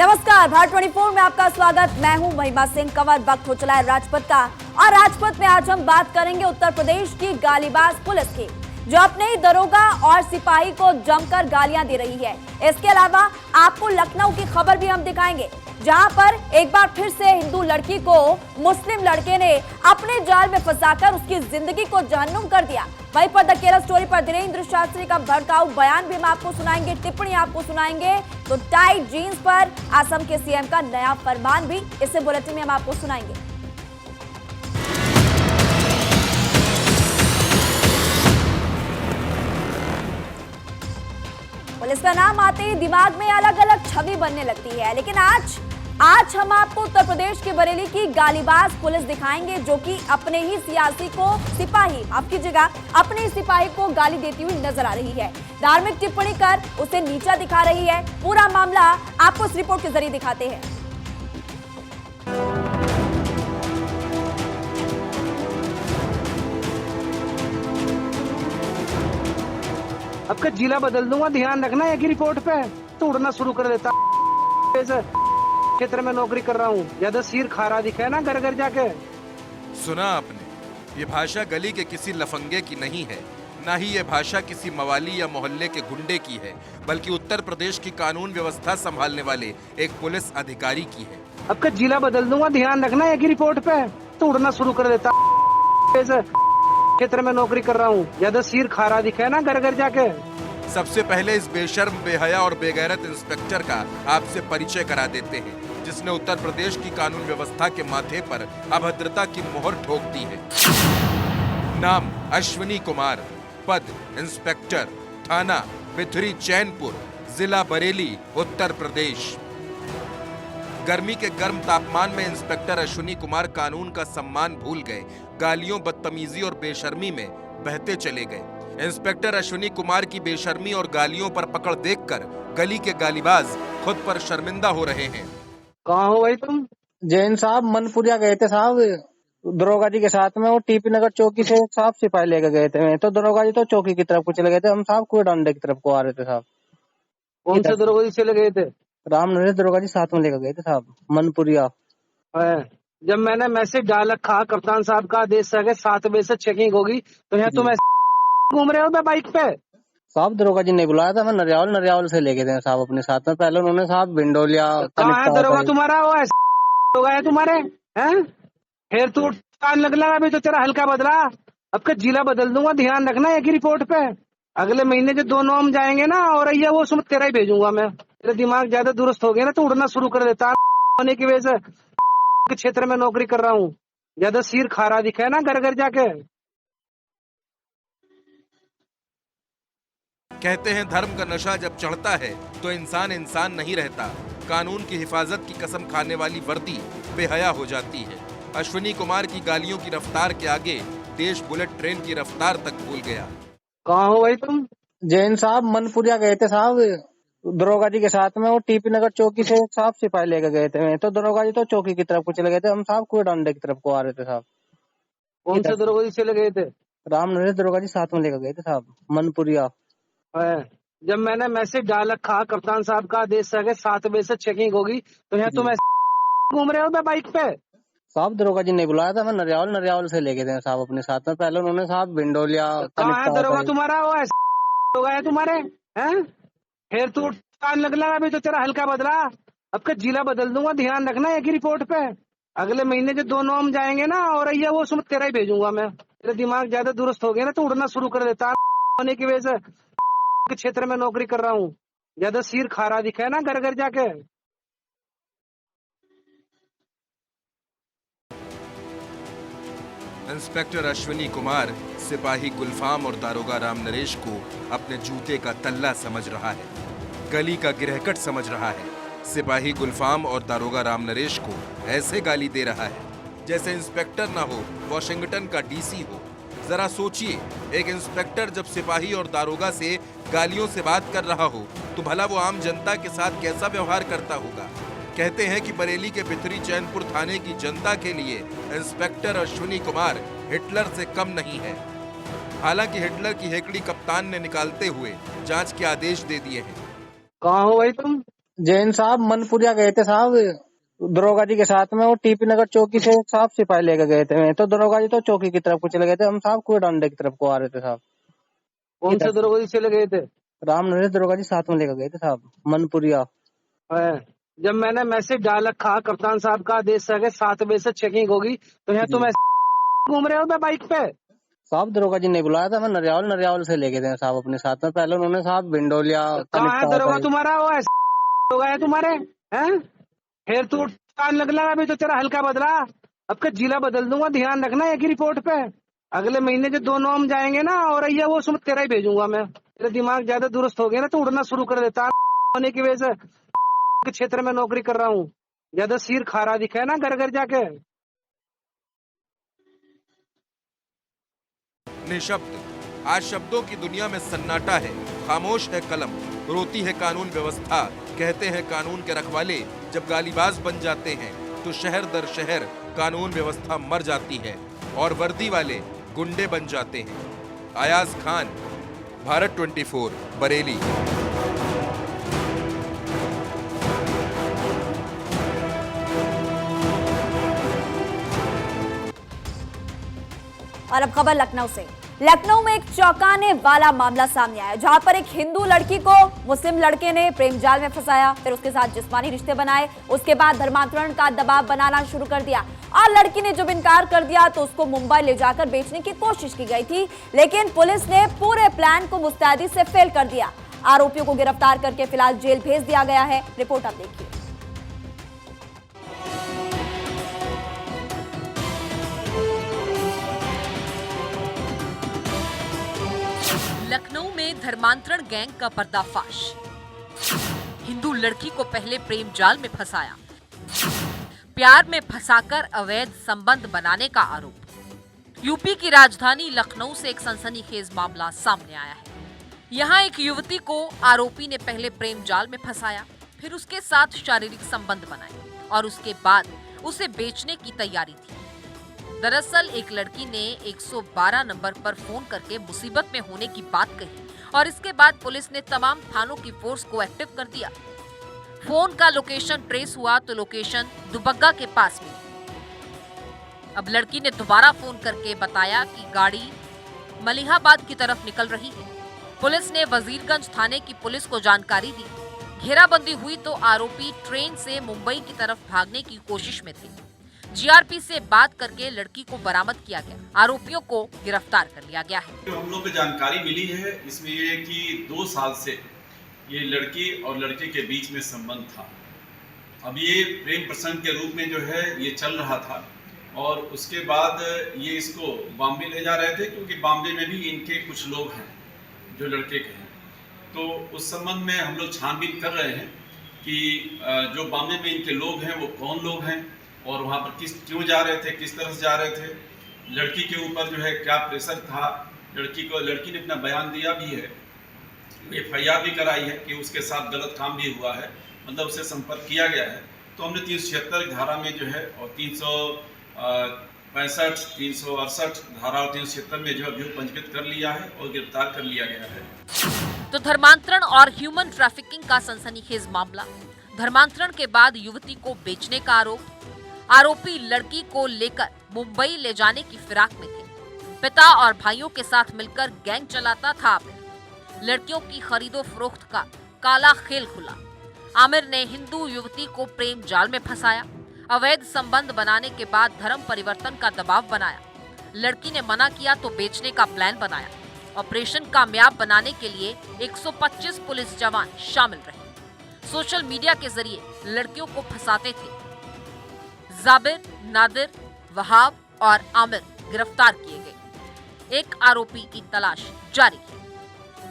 नमस्कार, भारत 24 में आपका स्वागत। मैं हूं महिमा सिंह कंवर। वक्त हो चला है राजपथ का, और राजपथ में आज हम बात करेंगे उत्तर प्रदेश की गालीबाज पुलिस की, जो अपने ही दरोगा और सिपाही को जमकर गालियां दे रही है। इसके अलावा आपको लखनऊ की खबर भी हम दिखाएंगे, जहां पर एक बार फिर से हिंदू लड़की को मुस्लिम लड़के ने अपने जाल में फंसाकर उसकी जिंदगी को जहन्नुम कर दिया। वहीं पर द केरल स्टोरी पर धीरेन्द्र शास्त्री का भड़काऊ बयान भी हम आपको सुनाएंगे, टिप्पणी आपको सुनाएंगे। तो टाइट जीन्स पर असम के सीएम का नया फरमान भी इस बुलेटिन में हम आपको सुनाएंगे। पुलिस का नाम आते ही दिमाग में अलग अलग छवि बनने लगती है, लेकिन आज हम आपको उत्तर प्रदेश के बरेली की गालीबाज पुलिस दिखाएंगे, जो कि अपने ही सियासी को सिपाही, माफ कीजिएगा, अपने ही सिपाही को गाली देती हुई नजर आ रही है। धार्मिक टिप्पणी कर उसे नीचा दिखा रही है। पूरा मामला आपको इस रिपोर्ट के जरिए दिखाते हैं। आपका जिला बदल दूंगा, ध्यान रखना। एक ही रिपोर्ट पे तो उड़ना शुरू कर देता। क्षेत्र में नौकरी कर रहा हूँ, ज्यादा सिर खारा दिखा है ना घर घर जाके। सुना आपने, ये भाषा गली के किसी लफंगे की नहीं है, ना ही ये भाषा किसी मवाली या मोहल्ले के गुंडे की है, बल्कि उत्तर प्रदेश की कानून व्यवस्था संभालने वाले एक पुलिस अधिकारी की है। आपका जिला बदल दूंगा, ध्यान रखना। एक ही रिपोर्ट पे तो उड़ना शुरू कर देता। क्षेत्र में नौकरी कर रहा हूँ, ज्यादा सिर खारा दिखा है ना घर घर जाके। सबसे पहले इस बेशर्म, बेहया और बेगैरत इंस्पेक्टर का आपसे परिचय करा देते हैं, जिसने उत्तर प्रदेश की कानून व्यवस्था के माथे पर अभद्रता की मोहर ठोक दी है। नाम अश्विनी कुमार, पद इंस्पेक्टर, थाना बिथरी चैनपुर, जिला बरेली, उत्तर प्रदेश। गर्मी के गर्म तापमान में इंस्पेक्टर अश्विनी कुमार कानून का सम्मान भूल गए, गालियों, बदतमीजी और बेशर्मी में बहते चले गए। इंस्पेक्टर अश्विनी कुमार की बेशर्मी और गालियों पर पकड़ देखकर गली के गालीबाज खुद पर शर्मिंदा हो रहे हैं। कहाँ हो भाई तुम? जैन साहब मनपुरिया गए थे साहब, दरोगा जी के साथ में। वो टीपी नगर चौकी से साहब सिपाही लेकर गए थे, तो दरोगा जी तो चौकी की तरफ को चले गए थे, हम साहब कुएं डांडे की तरफ को आ रहे थे साहब। कौन से दरोगा जी चले गए थे? राम नरेश दरोगा जी साथ में लेकर गए थे साहब, मनपुरिया। जब मैंने मैसेज डाल रखा, कप्तान साहब का आदेश है 7 बजे से चेकिंग होगी, तो यहाँ तुम घूम रहे हो मैं बाइक पे? साहब दरोगा जी ने बुलाया था, मैं नरियावल से लेके गए साहब अपने साथ में। पहले उन्होंने साहब भिंडोलिया। कहाँ है दरोगा तुम्हारा? वो दरोगा है तुम्हारे हैं? फिर तू कान लगला, अभी तो तेरा हल्का बदला। आपका जिला बदल दूंगा, ध्यान रखना। एक ही रिपोर्ट पे अगले महीने जो 2 नॉम जाएंगे ना, और ये वो सुमत तेरा ही भेजूंगा मैं। तेरा दिमाग ज्यादा दुरुस्त हो गया ना, तो उड़ना शुरू कर देता होने की वजह से। क्षेत्र में नौकरी कर रहा हूँ, ज्यादा सिर खारा दिखा है ना घर घर जाके। कहते हैं धर्म का नशा जब चढ़ता है तो इंसान नहीं रहता। कानून की हिफाजत की कसम खाने वाली वर्दी बेहया हो जाती है। अश्विनी कुमार की गालियों की रफ्तार के आगे देश बुलेट ट्रेन की रफ्तार तक भूल गया। कहाँ हो भाई तुम? जैन साहब मनपुरिया गए थे साहब, दरोगा जी के साथ में। वो टीपी नगर चौकी से साहब सिपाही लेकर गए थे, तो दरोगा जी तो चौकी की तरफ को चले गए थे, हम साहब कुएं डांडे की तरफ को आ रहे थे साहब। कौन से दरोगा जी चले गए थे? राम नरेश दरोगा जी साथ में लेकर गए थे साहब, मनपुरिया। जब मैंने मैसेज डाल रखा, कप्तान साहब का आदेश है 7 बजे से चेकिंग होगी, तो यहाँ तुम घूम रहे हो मैं बाइक पे? साहब दरोगा जी ने बुलाया था, मैं नरियावल से लेके गए साहब अपने साथ में। पहले उन्होंने साहब भिंडोलिया। कहाँ है दरोगा तुम्हारा? वो दरोगा है तुम्हारे हैं? फिर तू कान लगला, अभी तो तेरा हल्का बदला। आपका जिला बदल दूंगा, ध्यान रखना। एक ही रिपोर्ट पे अगले महीने जो 2 नॉम जाएंगे ना, और ये वो सुमत तेरा ही भेजूंगा मैं। तेरा दिमाग ज्यादा दुरुस्त हो गया ना, तो उड़ना शुरू कर देता होने की वजह से। क्षेत्र में नौकरी कर रहा हूँ, ज्यादा सिर खारा दिखा है ना घर घर जाके। इंस्पेक्टर अश्विनी कुमार सिपाही गुलफाम और दारोगा राम नरेश को अपने जूते का तल्ला समझ रहा है, गली का गिरहकट समझ रहा है। सिपाही गुलफाम और दारोगा राम नरेश को ऐसे गाली दे रहा है जैसे इंस्पेक्टर ना हो, वॉशिंगटन का डीसी हो। जरा सोचिए, एक इंस्पेक्टर जब सिपाही और दारोगा से गालियों से बात कर रहा हो, तो भला वो आम जनता के साथ कैसा व्यवहार करता होगा। कहते हैं कि बरेली के बिथरी चैनपुर थाने की जनता के लिए इंस्पेक्टर अश्विनी कुमार हिटलर से कम नहीं है। हालांकि हिटलर की हेकड़ी कप्तान ने निकालते हुए जांच के आदेश दे दिए हैं। कहाँ हो भाई तुम? जैन साहब मनपुरिया गए थे साहब, दरोगा जी के साथ में। वो टीपी नगर चौकी से साहब सिपाही लेके गए थे। तो दरोगा जी तो चौकी की तरफ को चले गए थे, हम साहब कुएं डंडे की तरफ को आ रहे थे साहब। कौन से दरोगा जी चले गए थे? राम नरेश दरोगा जी साथ में लेकर गए थे साहब, मनपुरिया। है। जब मैंने मैसेज डाल रखा कप्तान साहब का आदेश है 7 बजे से चेकिंग होगी, तो यहाँ तुम घूम रहे हो मैं बाइक पे? साहब दरोगा जी ने बुलाया था, मैं नरियावल से लेके गए साहब अपने साथ में। पहले उन्होंने साहब भिंडोलिया कहाँ है दरोगा तुम्हारा? वो दरोगा है तुम्हारे हैं? फिर तू कान लग लगा, अभी तो तेरा हल्का बदला, अब का जिला बदल दूंगा, ध्यान रखना एक ही रिपोर्ट पे। अगले महीने जो 2 नॉर्म जाएंगे ना, और ये वो सुन तेरा ही भेजूंगा मैं। तेरा दिमाग ज्यादा दुरुस्त हो गया ना, तो उड़ना शुरू कर देता होने की वजह से के क्षेत्र में नौकरी कर रहा हूँ। ज्यादा सिर खारा दिखे ना घर घर जाके। निशब्द, आज शब्दों की दुनिया में सन्नाटा है, खामोश है कलम, रोती है कानून व्यवस्था। कहते हैं कानून के रखवाले जब गालीबाज बन जाते हैं तो शहर दर शहर कानून व्यवस्था मर जाती है और वर्दी वाले गुंडे बन जाते हैं। अयाज खान, भारत 24, बरेली। और अब खबर लखनऊ से। लखनऊ में एक चौंकाने वाला मामला सामने आया, जहां पर एक हिंदू लड़की को मुस्लिम लड़के ने प्रेम जाल में फंसाया, फिर उसके साथ जिस्मानी रिश्ते बनाए, उसके बाद धर्मांतरण का दबाव बनाना शुरू कर दिया। और लड़की ने जब इनकार कर दिया तो उसको मुंबई ले जाकर बेचने की कोशिश की गई थी, लेकिन पुलिस ने पूरे प्लान को मुस्तैदी से फेल कर दिया। आरोपियों को गिरफ्तार करके फिलहाल जेल भेज दिया गया है। रिपोर्ट आप देखिए। लखनऊ में धर्मांतरण गैंग का पर्दाफाश। हिंदू लड़की को पहले प्रेम जाल में फंसाया, प्यार में फंसाकर अवैध संबंध बनाने का आरोप। यूपी की राजधानी लखनऊ से एक सनसनीखेज मामला सामने आया है। यहाँ एक युवती को आरोपी ने पहले प्रेम जाल में फंसाया, फिर उसके साथ शारीरिक संबंध बनाए और उसके बाद उसे बेचने की तैयारी थी। दरअसल एक लड़की ने 112 नंबर पर फोन करके मुसीबत में होने की बात कही और इसके बाद पुलिस ने तमाम थानों की फोर्स को एक्टिव कर दिया। फोन का लोकेशन ट्रेस हुआ तो लोकेशन दुबग्गा के पास मिली। अब लड़की ने दोबारा फोन करके बताया कि गाड़ी मलिहाबाद की तरफ निकल रही है। पुलिस ने वजीरगंज थाने की पुलिस को जानकारी दी। घेराबंदी हुई तो आरोपी ट्रेन से मुंबई की तरफ भागने की कोशिश में थे। जीआरपी से बात करके लड़की को बरामद किया गया। आरोपियों को गिरफ्तार कर लिया गया है। जो हम लोग को जानकारी मिली है इसमें ये कि 2 साल से ये लड़की और लड़के के बीच में संबंध था। अब ये प्रेम प्रसंग के रूप में जो है ये चल रहा था और उसके बाद ये इसको बॉम्बे ले जा रहे थे, क्योंकि बॉम्बे में भी इनके कुछ लोग हैं जो लड़के के हैं। तो उस संबंध में हम लोग छानबीन कर रहे हैं कि जो बॉम्बे में इनके लोग हैं वो कौन लोग हैं और वहाँ पर क्यों जा रहे थे, किस तरह से जा रहे थे, लड़की के ऊपर जो है क्या प्रेशर था। लड़की ने अपना बयान दिया भी है, FIR भी कराई है कि उसके साथ गलत काम भी हुआ है, मतलब उससे संपर्क किया गया है। तो हमने 376 धारा में जो है और 365, 368 धारा और 376 में जो अभियोग पंजीकृत कर लिया है और गिरफ्तार कर लिया गया है। तो धर्मांतरण और ह्यूमन ट्रैफिकिंग का सनसनीखेज मामला। धर्मांतरण के बाद युवती को बेचने का आरोप। आरोपी लड़की को लेकर मुंबई ले जाने की फिराक में थे। पिता और भाइयों के साथ मिलकर गैंग चलाता था आमिर। लड़कियों की खरीदो फरोख्त का काला खेल खुला। आमिर ने हिंदू युवती को प्रेम जाल में फंसाया। अवैध संबंध बनाने के बाद धर्म परिवर्तन का दबाव बनाया। लड़की ने मना किया तो बेचने का प्लान बनाया। ऑपरेशन कामयाब बनाने के लिए 125 पुलिस जवान शामिल रहे। सोशल मीडिया के जरिए लड़कियों को फंसाते थे। जाबिर, नादिर, वहाब और आमिर गिरफ्तार किए गए। एक आरोपी की तलाश जारी है।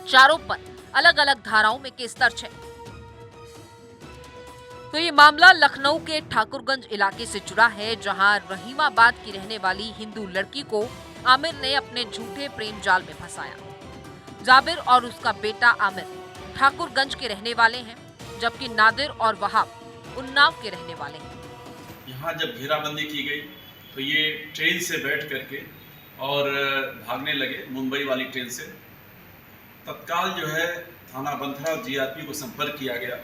चारों पर अलग अलग धाराओं में केस दर्ज है। तो ये मामला लखनऊ के ठाकुरगंज इलाके से जुड़ा है, जहां रहीमाबाद की रहने वाली हिंदू लड़की को आमिर ने अपने झूठे प्रेम जाल में फंसाया। जाबिर और उसका बेटा आमिर ठाकुरगंज के रहने वाले हैं, जबकि नादिर और वहाब उन्नाव के रहने वाले हैं। यहाँ जब घेराबंदी की गई तो ये ट्रेन से बैठ करके और भागने लगे, मुंबई वाली ट्रेन से। तत्काल जो है थाना बंथरा और GRP को संपर्क किया गया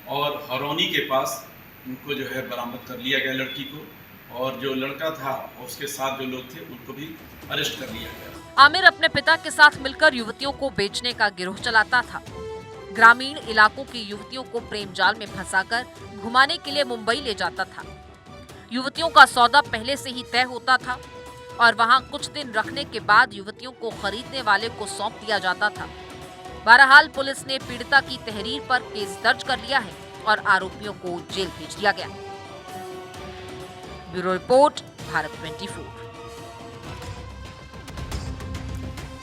और हरौनी के पास उनको जो है बरामद कर लिया गया लड़की को, और जो लड़का था और उसके साथ जो लोग थे उनको भी अरेस्ट कर लिया गया। आमिर अपने पिता के साथ मिलकर युवतियों को बेचने का गिरोह चलाता था। ग्रामीण इलाकों की युवतियों को प्रेम जाल में फंसाकर घुमाने के लिए मुंबई ले जाता था। युवतियों का सौदा पहले से ही तय होता था और वहां कुछ दिन रखने के बाद युवतियों को खरीदने वाले को सौंप दिया जाता था। बहरहाल पुलिस ने पीड़िता की तहरीर पर केस दर्ज कर लिया है और आरोपियों को जेल भेज दिया गया। Bureau report, Bharat 24।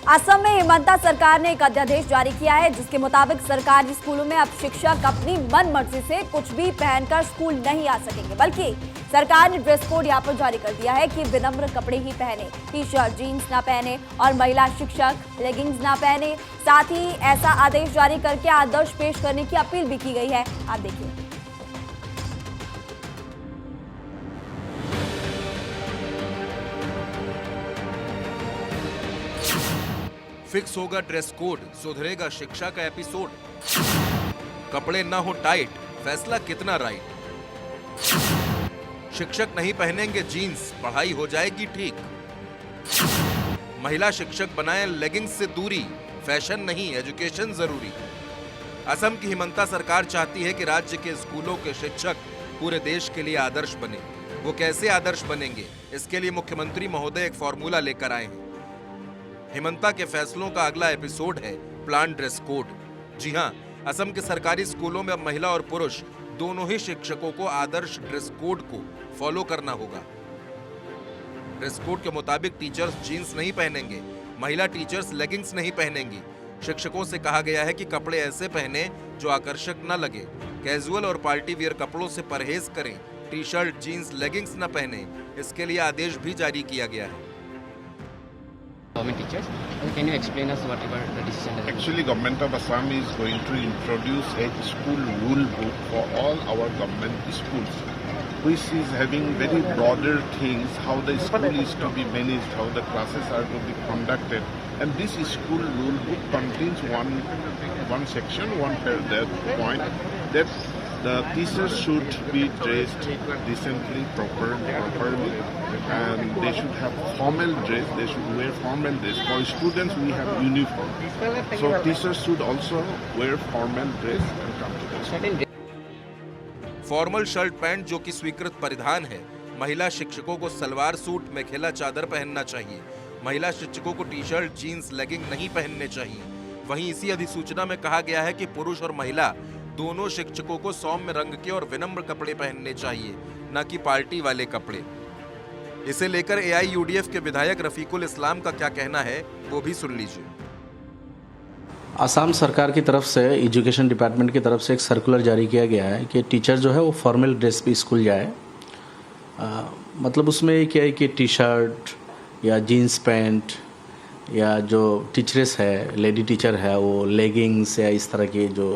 असम में हिमंता सरकार ने एक अध्यादेश जारी किया है, जिसके मुताबिक सरकारी स्कूलों में अब शिक्षक अपनी मन मर्जी से कुछ भी पहनकर स्कूल नहीं आ सकेंगे, बल्कि सरकार ने ड्रेस कोड यहाँ पर जारी कर दिया है कि विनम्र कपड़े ही पहने, टी शर्ट जीन्स ना पहने और महिला शिक्षक लेगिंग्स ना पहने। साथ ही ऐसा आदेश जारी करके आदर्श पेश करने की अपील भी की गई है। आप देखिए। फिक्स होगा ड्रेस कोड, सुधरेगा शिक्षा का एपिसोड। कपड़े ना हो टाइट, फैसला कितना राइट। शिक्षक नहीं पहनेंगे जीन्स, पढ़ाई हो जाएगी ठीक। महिला शिक्षक बनाएं लेगिंग्स से दूरी, फैशन नहीं एजुकेशन जरूरी। असम की हिमंता सरकार चाहती है कि राज्य के स्कूलों के शिक्षक पूरे देश के लिए आदर्श बने। वो कैसे आदर्श बनेंगे, इसके लिए मुख्यमंत्री महोदय एक फॉर्मूला लेकर आए हैं। हिमंता के फैसलों का अगला एपिसोड है प्लान ड्रेस कोड। जी हां, असम के सरकारी स्कूलों में अब महिला और पुरुष दोनों ही शिक्षकों को आदर्श ड्रेस कोड को फॉलो करना होगा। ड्रेस कोड के मुताबिक टीचर्स जीन्स नहीं पहनेंगे, महिला टीचर्स लेगिंग्स नहीं पहनेंगी। शिक्षकों से कहा गया है कि कपड़े ऐसे पहने जो आकर्षक न लगे। कैजुअल और पार्टी वियर कपड़ों से परहेज करें, टी शर्ट जीन्स लेगिंग्स न पहने। इसके लिए आदेश भी जारी किया गया है। Government teachers, can you explain us whatever the decision is? Actually, Government of Assam is going to introduce a school rule book for all our government schools, which is having very broader things, how the school is to be managed, how the classes are to be conducted. And this school rule book contains one section, one point, that the teachers should be dressed decently, properly, and they should have formal dress. They should wear formal dress. For students, we have uniform, so teachers should also wear formal dress and come to the school. Formal shirt pant जो कि स्वीकृत परिधान है। महिला शिक्षकों को salwar suit mekhela चादर पहनना चाहिए। महिला शिक्षकों को टी शर्ट जीन्स लेगिंग नहीं पहनने चाहिए। वहीं इसी अधिसूचना में कहा गया है कि पुरुष और महिला दोनों शिक्षकों को सौम्य रंग के और विनम्र कपड़े पहनने चाहिए, न कि पार्टी वाले कपड़े। इसे लेकर एआईयूडीएफ के विधायक रफीकुल इस्लाम का क्या कहना है, वो भी सुन लीजिए। आसाम सरकार की तरफ से, एजुकेशन डिपार्टमेंट की तरफ से एक सर्कुलर जारी किया गया है कि टीचर जो है वो फॉर्मल ड्रेस पे स्कूल जाए। मतलब उसमें क्या है कि टी शर्ट या जीन्स पैंट या जो टीचरेस है, लेडी टीचर है, वो लेगिंग्स या इस तरह की जो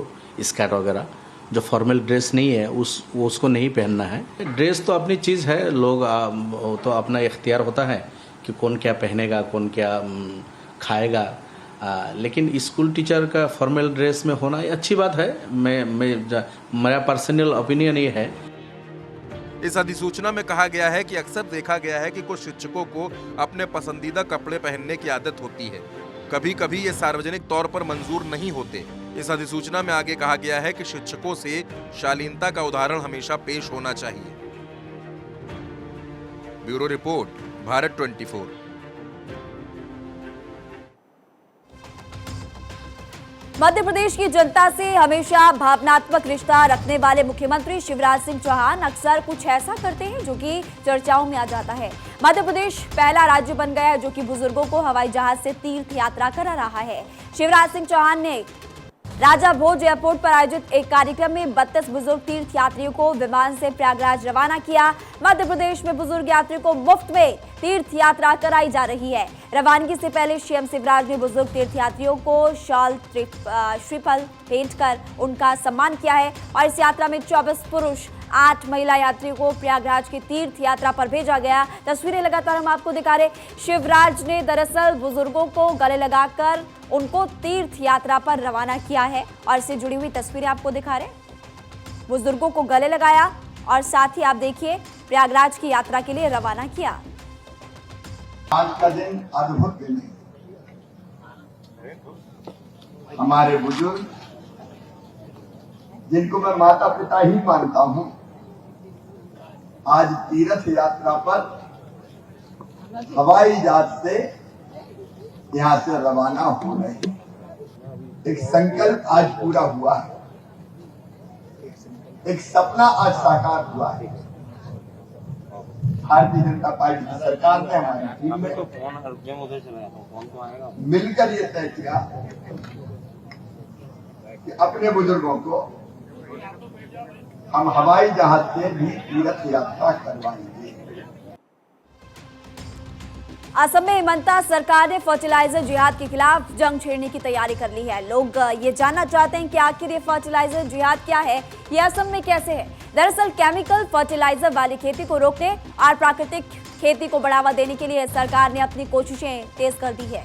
स्कर्ट वगैरह जो फॉर्मल ड्रेस नहीं है वो उसको नहीं पहनना है। ड्रेस तो अपनी चीज़ है, लोग तो अपना इख्तियार होता है कि कौन क्या पहनेगा, कौन क्या खाएगा। लेकिन स्कूल टीचर का फॉर्मल ड्रेस में होना ये अच्छी बात है। मेरा पर्सनल ओपिनियन ये है। इस अधिसूचना में कहा गया है कि अक्सर देखा गया है कि कुछ शिक्षकों को अपने पसंदीदा कपड़े पहनने की आदत होती है। कभी कभी ये सार्वजनिक तौर पर मंजूर नहीं होते। इस अधिसूचना में आगे कहा गया है कि शिक्षकों से शालीनता का उदाहरण हमेशा पेश होना चाहिए। Bureau report, Bharat 24। मध्य प्रदेश की जनता से हमेशा भावनात्मक रिश्ता रखने वाले मुख्यमंत्री शिवराज सिंह चौहान अक्सर कुछ ऐसा करते हैं जो कि चर्चाओं में आ जाता है। मध्य प्रदेश पहला राज्य बन गया है जो कि बुजुर्गों को हवाई जहाज से तीर्थ यात्रा करा रहा है। शिवराज सिंह चौहान ने राजा भोज एयरपोर्ट पर आयोजित एक कार्यक्रम में 32 बुजुर्ग तीर्थ यात्रियों को विमान से प्रयागराज रवाना किया। मध्य प्रदेश में बुजुर्ग यात्रियों को मुफ्त में तीर्थ यात्रा कराई जा रही है। रवानगी से पहले सीएम शिवराज ने बुजुर्ग तीर्थ यात्रियों को शॉल श्रीफल भेंट कर उनका सम्मान किया है और इस यात्रा में 24 पुरुष 8 महिला यात्रियों को प्रयागराज की तीर्थ यात्रा पर भेजा गया। तस्वीरें लगातार हम आपको दिखा रहे। शिवराज ने दरअसल बुजुर्गों को गले लगाकर उनको तीर्थ यात्रा पर रवाना किया है और इससे जुड़ी हुई तस्वीरें आपको दिखा रहे। बुजुर्गों को गले लगाया और साथ ही आप देखिए प्रयागराज की यात्रा के लिए रवाना किया। आज का दिन अद्भुत दिन है। हमारे बुजुर्ग, जिनको मैं माता पिता ही मानता हूं, आज तीर्थ यात्रा पर हवाई जहाज से यहां से रवाना हो रहे हैं। एक संकल्प आज पूरा हुआ है, एक सपना आज साकार हुआ है। भारतीय जनता पार्टी की सरकार ने हमारी टीम में मिलकर ये तय किया कि अपने बुजुर्गों को हम हवाई जहाज से भी तीर्थ यात्रा करवाएंगे। असम में हिमंता सरकार ने फर्टिलाइजर जिहाद के खिलाफ जंग छेड़ने की तैयारी कर ली है। लोग ये जानना चाहते हैं कि आखिर ये फर्टिलाइजर जिहाद क्या है, ये असम में कैसे है। दरअसल केमिकल फर्टिलाइजर वाली खेती को रोकने और प्राकृतिक खेती को बढ़ावा देने के लिए सरकार ने अपनी कोशिशें तेज कर दी है।